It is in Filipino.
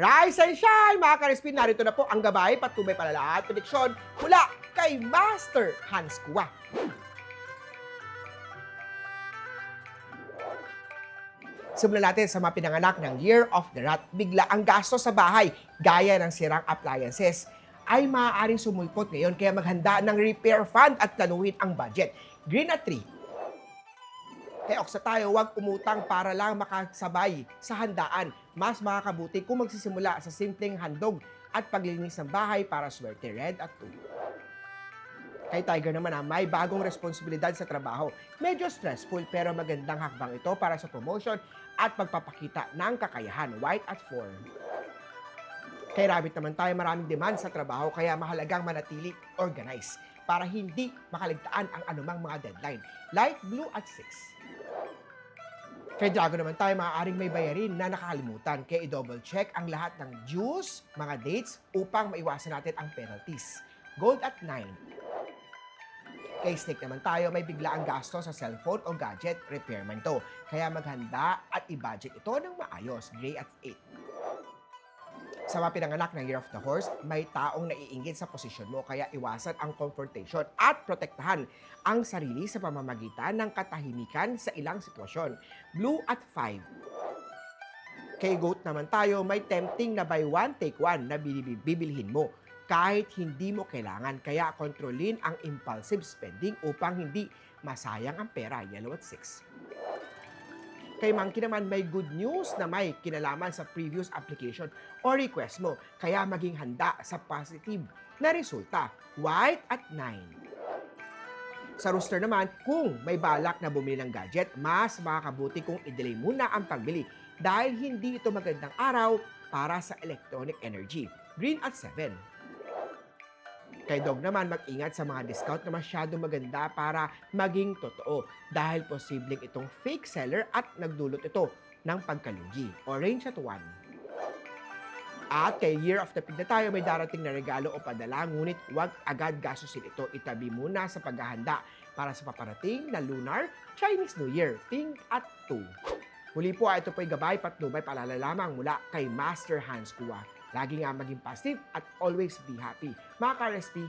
Rise and shine, mga ka-Respin! Narito na po ang gabay, patubay palala at prediksyon mula kay Master Hans Kua. Simulan natin sa mga pinanganak ng Year of the Rat. Bigla ang gasto sa bahay, gaya ng sirang appliances, ay maaaring sumulpot ngayon kaya maghanda ng repair fund at planuhin ang budget. Green at 3. Kaya oksa tayo, huwag umutang para lang makasabay sa handaan. Mas makakabuti kung magsisimula sa simpleng handog at paglinis ng bahay para swerte. Red at 2. Kay Tiger naman may bagong responsibilidad sa trabaho. Medyo stressful pero magandang hakbang ito para sa promotion at pagpapakita ng kakayahan. White at 4. Kay Rabbit naman tayo, maraming demand sa trabaho kaya mahalagang manatili organized para hindi makaligtaan ang anumang mga deadline. Light blue at 6. Kay Dragon naman tayo, maaaring may bayarin na nakakalimutan kaya i-double check ang lahat ng dues, mga dates upang maiwasan natin ang penalties. Gold at 9. Kay Snake naman tayo, may bigla ang gasto sa cellphone o gadget, repairman to. Kaya maghanda at i-budget ito ng maayos. Gray at 8. Sa mga pinanganak ng Year of the Horse, may taong naiinggit sa posisyon mo kaya iwasan ang confrontation at protektahan ang sarili sa pamamagitan ng katahimikan sa ilang sitwasyon. Blue at 5. Kay Goat naman tayo, may tempting na buy one, take one na bibilhin mo kahit hindi mo kailangan. Kaya kontrolin ang impulsive spending upang hindi masayang ang pera. Yellow at 6. Kay Monkey naman, may good news na may kinalaman sa previous application o request mo. Kaya maging handa sa positive na resulta. White at 9. Sa Rooster naman, kung may balak na bumili ng gadget, mas makakabuti kung i-delay muna ang pagbili dahil hindi ito magandang araw para sa electronic energy. Green at 7. Kay Dog naman, mag-ingat sa mga discount na masyadong maganda para maging totoo dahil posibleng itong fake seller at nagdulot ito ng pagkalugi. Orange at 1. At kay Year of the Pig na tayo, may darating na regalo o padala, ngunit huwag agad gastusin ito. Itabi muna sa paghahanda para sa paparating na Lunar Chinese New Year. Pink at 2. Muli po, ito po'y gabay patnubay paalala lamang mula kay Master Hans Kua. Lagi nga maging positive at always be happy. Mga ka-RSP,